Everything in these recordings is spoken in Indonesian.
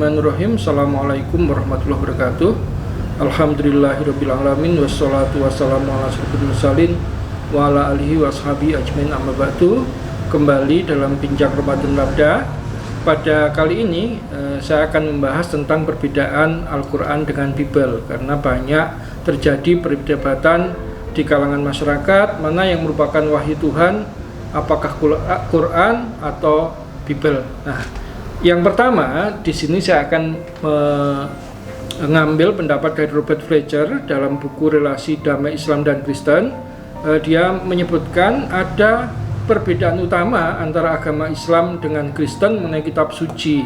Bismillahirrahmanirrahim. Assalamualaikum warahmatullahi wabarakatuh. Alhamdulillahirrabbilalamin. Wassalatu wassalamu ala asyrofil mursalin wa ala alihi wa ashabi ajmain, amma ba'du. Kembali dalam Bincang Ramadan Labda. Pada kali ini saya akan membahas tentang perbedaan Al-Quran dengan Bible, karena banyak terjadi perdebatan di kalangan masyarakat mana yang merupakan wahyu Tuhan, apakah Quran atau Bible. Nah, yang pertama di sini saya akan mengambil pendapat dari Robert Fletcher dalam buku Relasi Damai Islam dan Kristen. Dia menyebutkan ada perbedaan utama antara agama Islam dengan Kristen mengenai kitab suci.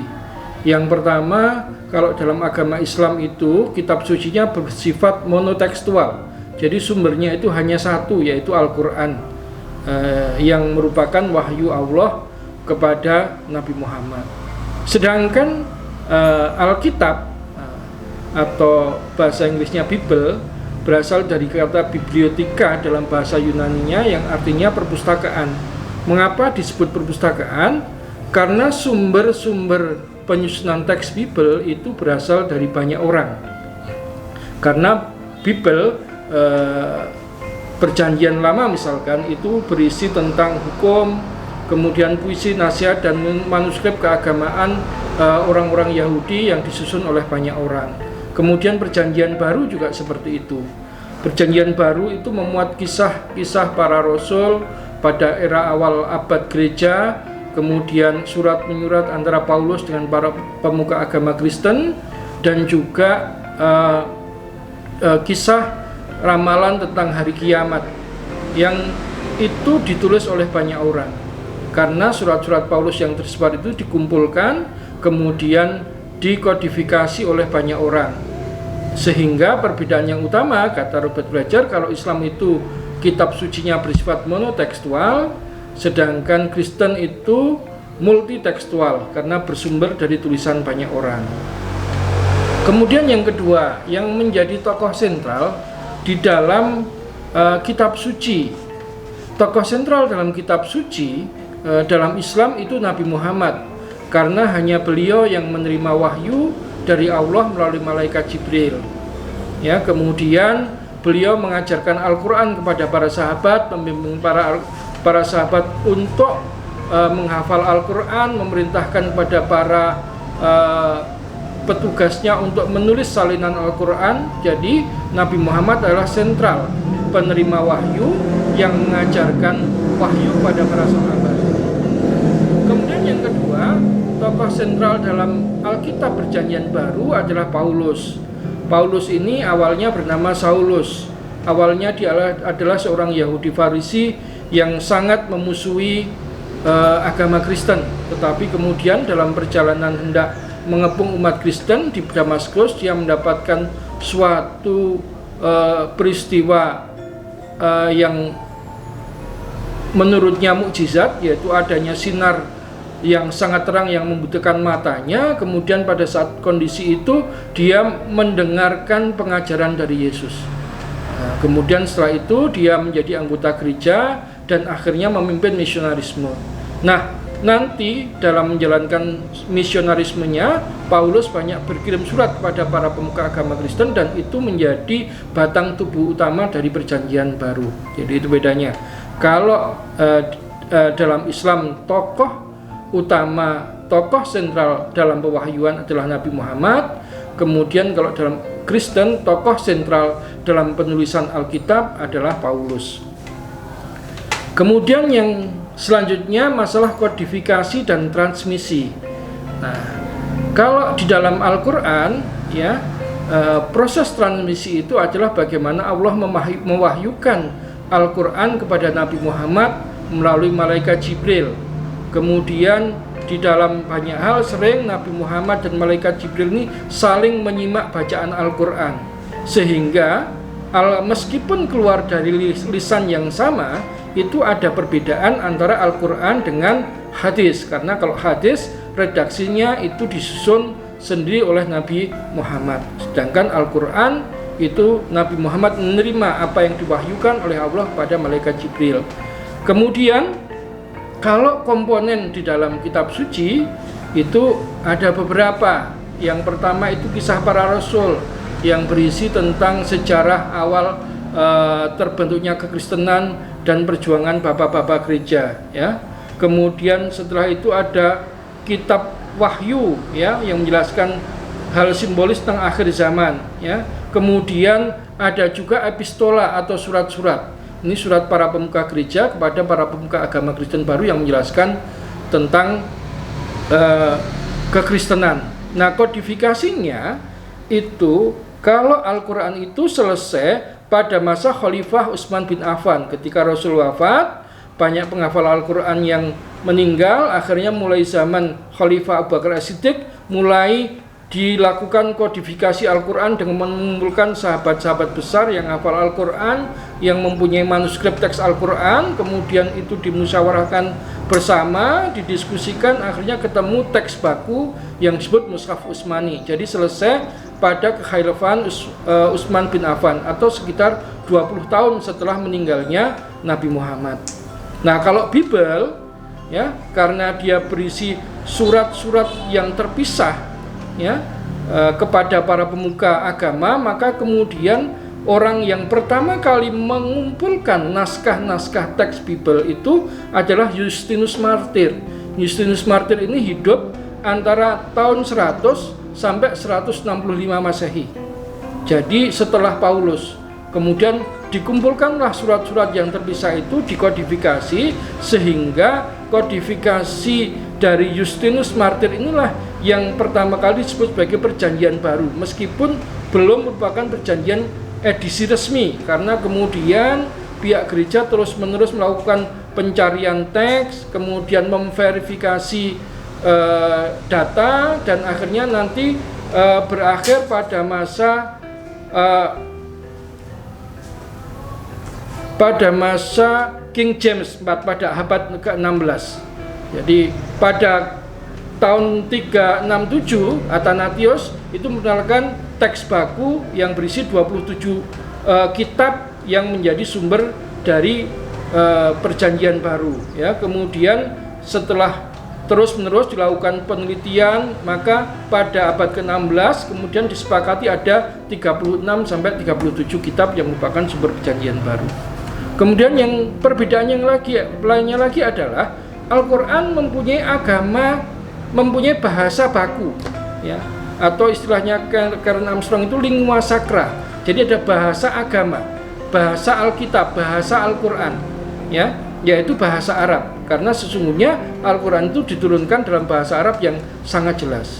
Yang pertama, kalau dalam agama Islam itu kitab sucinya bersifat monotekstual. Jadi sumbernya itu hanya satu, yaitu Al-Quran, yang merupakan wahyu Allah kepada Nabi Muhammad. Sedangkan Alkitab atau bahasa Inggrisnya Bible berasal dari kata bibliotika dalam bahasa Yunaninya, yang artinya perpustakaan. Mengapa disebut perpustakaan? Karena sumber-sumber penyusunan teks Bible itu berasal dari banyak orang. Karena Bible Perjanjian Lama misalkan itu berisi tentang hukum, kemudian puisi, nasihat, dan manuskrip keagamaan orang-orang Yahudi yang disusun oleh banyak orang. Kemudian Perjanjian Baru juga seperti itu. Perjanjian Baru itu memuat kisah-kisah para rasul pada era awal abad gereja, kemudian surat menyurat antara Paulus dengan para pemuka agama Kristen, dan juga kisah ramalan tentang hari kiamat yang itu ditulis oleh banyak orang. Karena surat-surat Paulus yang tersebar itu dikumpulkan, kemudian dikodifikasi oleh banyak orang. Sehingga perbedaan yang utama, kata Robert Fletcher, kalau Islam itu kitab sucinya bersifat monotekstual, sedangkan Kristen itu multitekstual karena bersumber dari tulisan banyak orang. Kemudian yang kedua, yang menjadi tokoh sentral di dalam kitab suci. Tokoh sentral dalam kitab suci dalam Islam itu Nabi Muhammad, karena hanya beliau yang menerima wahyu dari Allah melalui malaikat Jibril. Ya, kemudian beliau mengajarkan Al-Quran kepada para sahabat, membimbing para sahabat untuk menghafal Al-Quran, memerintahkan kepada para petugasnya untuk menulis salinan Al-Quran. Jadi Nabi Muhammad adalah sentral penerima wahyu yang mengajarkan wahyu pada para sahabat. Kemudian yang kedua, tokoh sentral dalam Alkitab Perjanjian Baru adalah Paulus. Paulus ini awalnya bernama Saulus. Awalnya dia adalah seorang Yahudi Farisi yang sangat memusuhi agama Kristen. Tetapi kemudian dalam perjalanan hendak mengepung umat Kristen di Damaskus, dia mendapatkan suatu peristiwa yang menurutnya mukjizat, yaitu adanya sinar yang sangat terang yang membutuhkan matanya. Kemudian pada saat kondisi itu dia mendengarkan pengajaran dari Yesus. Kemudian setelah itu dia menjadi anggota gereja dan akhirnya memimpin misionarisme. Nah, nanti dalam menjalankan misionarismenya, Paulus banyak berkirim surat kepada para pemuka agama Kristen, dan itu menjadi batang tubuh utama dari Perjanjian Baru. Jadi itu bedanya. Kalau dalam Islam tokoh utama, tokoh sentral dalam pewahyuan adalah Nabi Muhammad. Kemudian kalau dalam Kristen, tokoh sentral dalam penulisan Alkitab adalah Paulus. Kemudian yang selanjutnya masalah kodifikasi dan transmisi. Nah, kalau di dalam Al-Quran, ya, proses transmisi itu adalah bagaimana Allah mewahyukan Al-Quran kepada Nabi Muhammad melalui malaikat Jibril. Kemudian di dalam banyak hal sering Nabi Muhammad dan malaikat Jibril ini saling menyimak bacaan Al-Quran, sehingga meskipun keluar dari lisan yang sama, itu ada perbedaan antara Al-Quran dengan hadis. Karena kalau hadis redaksinya itu disusun sendiri oleh Nabi Muhammad, sedangkan Al-Quran itu Nabi Muhammad menerima apa yang diwahyukan oleh Allah pada malaikat Jibril. Kemudian kalau komponen di dalam kitab suci itu ada beberapa. Yang pertama itu Kisah Para Rasul yang berisi tentang sejarah awal terbentuknya kekristenan dan perjuangan bapak-bapak gereja, ya. Kemudian setelah itu ada Kitab Wahyu, ya, yang menjelaskan hal simbolis tentang akhir zaman, ya. Kemudian ada juga epistola atau surat-surat. Ini surat para pemuka gereja kepada para pemuka agama Kristen baru yang menjelaskan tentang kekristenan. Nah, kodifikasinya itu kalau Al-Quran itu selesai pada masa Khalifah Utsman bin Affan. Ketika Rasul wafat, banyak penghafal Al-Quran yang meninggal. Akhirnya mulai zaman Khalifah Abu Bakar As-Siddiq mulai dilakukan kodifikasi Al-Quran dengan mengumpulkan sahabat-sahabat besar yang hafal Al-Quran, yang mempunyai manuskrip teks Al-Quran. Kemudian itu dimusyawarahkan bersama, didiskusikan, akhirnya ketemu teks baku yang disebut Mushaf Utsmani. Jadi selesai pada kekhalifahan Utsman bin Affan atau sekitar 20 tahun setelah meninggalnya Nabi Muhammad. Nah, kalau Bible, ya, karena dia berisi surat-surat yang terpisah, ya, kepada para pemuka agama, maka kemudian orang yang pertama kali mengumpulkan naskah-naskah teks Bible itu adalah Justinus Martyr. Justinus Martyr ini hidup antara tahun 100 sampai 165 Masehi. Jadi setelah Paulus, kemudian dikumpulkanlah surat-surat yang terpisah itu, dikodifikasi, sehingga kodifikasi dari Justinus Martyr inilah yang pertama kali disebut sebagai perjanjian baru, meskipun belum merupakan perjanjian edisi resmi, karena kemudian pihak gereja terus-menerus melakukan pencarian teks, kemudian memverifikasi data, dan akhirnya nanti berakhir pada masa King James IV pada abad ke-16. Jadi pada tahun 367 Athanasius itu mengenalkan teks baku yang berisi 27 kitab yang menjadi sumber dari perjanjian baru, ya. Kemudian setelah terus-menerus dilakukan penelitian, maka pada abad ke-16 kemudian disepakati ada 36 sampai 37 kitab yang merupakan sumber perjanjian baru. Kemudian yang perbedaan yang lainnya lagi adalah Al-Quran mempunyai bahasa baku, ya, atau istilahnya Karen Armstrong itu lingua sacra. Jadi ada bahasa agama, bahasa Alkitab, bahasa Al-Quran, ya, yaitu bahasa Arab. Karena sesungguhnya Al-Quran itu diturunkan dalam bahasa Arab yang sangat jelas.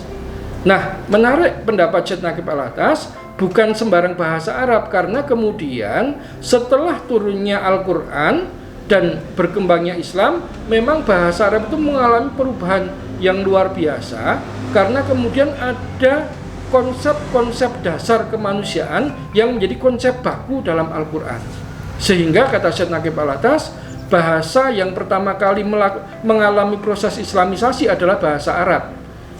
Nah, menarik pendapat Syed Naqib Al-Atas, bukan sembarang bahasa Arab, karena kemudian setelah turunnya Al-Quran dan berkembangnya Islam, memang bahasa Arab itu mengalami perubahan yang luar biasa, karena kemudian ada konsep-konsep dasar kemanusiaan yang menjadi konsep baku dalam Al-Quran. Sehingga kata Syed Naqib Al-Atas, bahasa yang pertama kali mengalami proses islamisasi adalah bahasa Arab.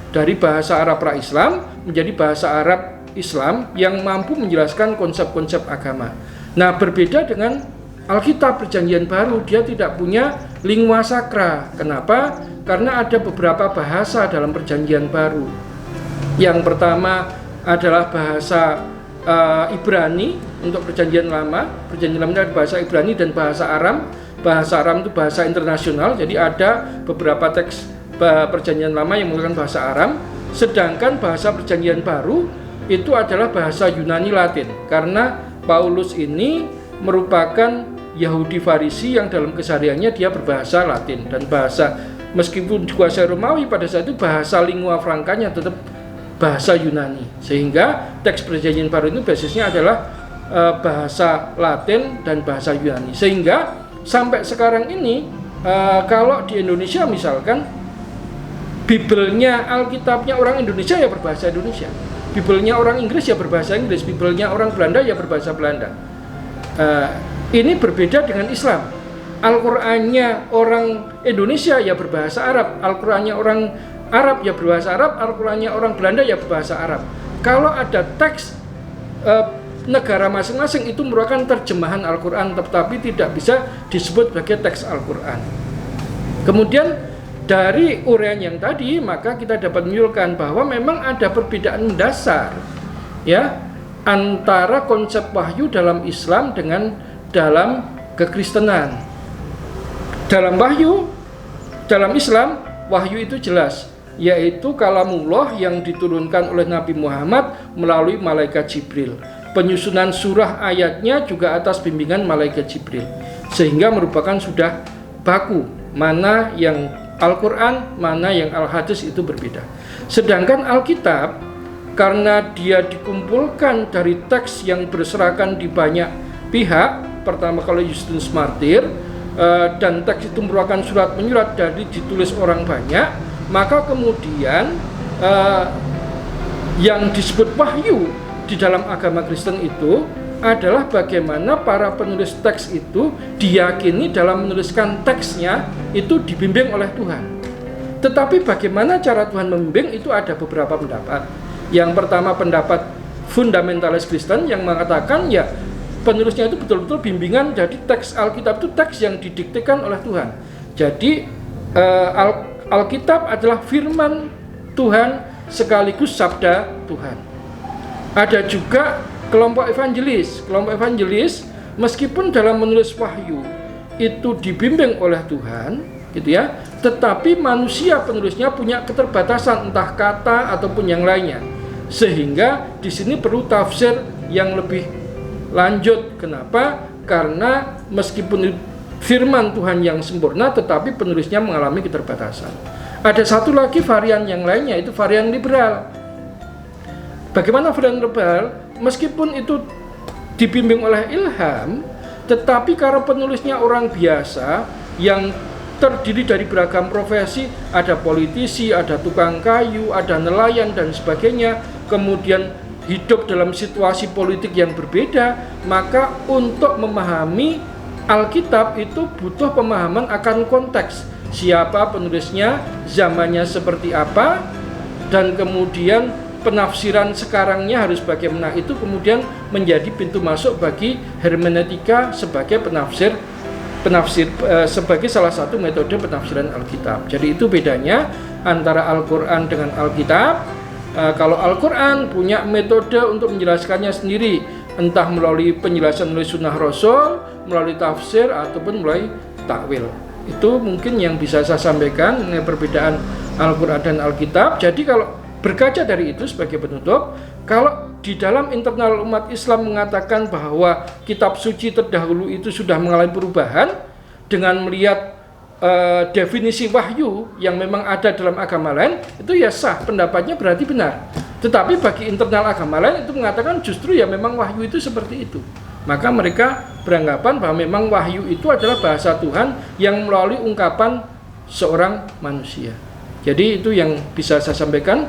Dari bahasa Arab pra-Islam menjadi bahasa Arab Islam yang mampu menjelaskan konsep-konsep agama. Nah, berbeda dengan Alkitab Perjanjian Baru, dia tidak punya lingua sacra. Kenapa? Karena ada beberapa bahasa dalam Perjanjian Baru. Yang pertama adalah bahasa Ibrani untuk Perjanjian Lama. Perjanjian Lama ada bahasa Ibrani dan bahasa Aram. Bahasa Aram itu bahasa internasional, jadi ada beberapa teks Perjanjian Lama yang menggunakan bahasa Aram. Sedangkan bahasa Perjanjian Baru itu adalah bahasa Yunani Latin, karena Paulus ini merupakan Yahudi Farisi yang dalam kesehariannya dia berbahasa Latin, dan bahasa meskipun dikuasai Romawi pada saat itu bahasa lingua francanya tetap bahasa Yunani. Sehingga teks Perjanjian Baru itu basisnya adalah bahasa Latin dan bahasa Yunani. Sehingga sampai sekarang ini kalau di Indonesia misalkan Bibelnya, Alkitabnya orang Indonesia ya berbahasa Indonesia, Bibelnya orang Inggris ya berbahasa Inggris, Bibelnya orang Belanda ya berbahasa Belanda. Ini berbeda dengan Islam. Al-Qur'annya orang Indonesia ya berbahasa Arab, Al-Qur'annya orang Arab ya berbahasa Arab, Al-Qur'annya orang Belanda ya berbahasa Arab. Kalau ada teks negara masing-masing itu merupakan terjemahan Al-Quran, tetapi tidak bisa disebut sebagai teks Al-Quran. Kemudian dari uraian yang tadi, maka kita dapat menyimpulkan bahwa memang ada perbedaan mendasar ya antara konsep wahyu dalam Islam dengan dalam kekristenan. Dalam Islam, wahyu itu jelas, yaitu kalamullah yang diturunkan oleh Nabi Muhammad melalui malaikat Jibril. Penyusunan surah ayatnya juga atas bimbingan malaikat Jibril, sehingga merupakan sudah baku mana yang Al-Quran, mana yang Al-Hadis itu berbeda. Sedangkan Alkitab, karena dia dikumpulkan dari teks yang berserakan di banyak pihak, pertama kali Justinus Martyr, dan teks itu merupakan surat menyurat dari ditulis orang banyak, maka kemudian yang disebut wahyu di dalam agama Kristen itu adalah bagaimana para penulis teks itu diyakini dalam menuliskan teksnya itu dibimbing oleh Tuhan. Tetapi bagaimana cara Tuhan membimbing itu ada beberapa pendapat. Yang pertama pendapat fundamentalis Kristen yang mengatakan ya penulisnya itu betul-betul bimbingan, jadi teks Alkitab itu teks yang didiktekan oleh Tuhan. Jadi Alkitab adalah firman Tuhan sekaligus sabda Tuhan. Ada juga kelompok evangelis meskipun dalam menulis wahyu itu dibimbing oleh Tuhan gitu ya, tetapi manusia penulisnya punya keterbatasan entah kata ataupun yang lainnya, sehingga di sini perlu tafsir yang lebih lanjut. Kenapa? Karena meskipun firman Tuhan yang sempurna tetapi penulisnya mengalami keterbatasan. Ada satu lagi varian yang lainnya, itu varian liberal. Bagaimana varian liberal? Meskipun itu dibimbing oleh ilham, tetapi karena penulisnya orang biasa yang terdiri dari beragam profesi, ada politisi, ada tukang kayu, ada nelayan dan sebagainya, kemudian hidup dalam situasi politik yang berbeda, maka untuk memahami Alkitab itu butuh pemahaman akan konteks, siapa penulisnya, zamannya seperti apa, dan kemudian penafsiran sekarangnya harus bagaimana. Itu kemudian menjadi pintu masuk bagi hermeneutika sebagai penafsir sebagai salah satu metode penafsiran Alkitab. Jadi itu bedanya antara Al-Quran dengan Alkitab. Kalau Al-Quran punya metode untuk menjelaskannya sendiri, entah melalui penjelasan oleh sunnah Rasul, melalui tafsir ataupun melalui takwil. Itu mungkin yang bisa saya sampaikan mengenai perbedaan Al-Quran dan Alkitab. Jadi kalau berkaca dari itu sebagai penutup, kalau di dalam internal umat Islam mengatakan bahwa kitab suci terdahulu itu sudah mengalami perubahan dengan melihat definisi wahyu yang memang ada dalam agama lain, itu ya sah, pendapatnya berarti benar. Tetapi bagi internal agama lain itu mengatakan justru ya memang wahyu itu seperti itu. Maka mereka beranggapan bahwa memang wahyu itu adalah bahasa Tuhan yang melalui ungkapan seorang manusia. Jadi itu yang bisa saya sampaikan.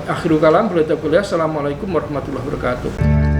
Akhirul kalam, Assalamualaikum warahmatullahi wabarakatuh.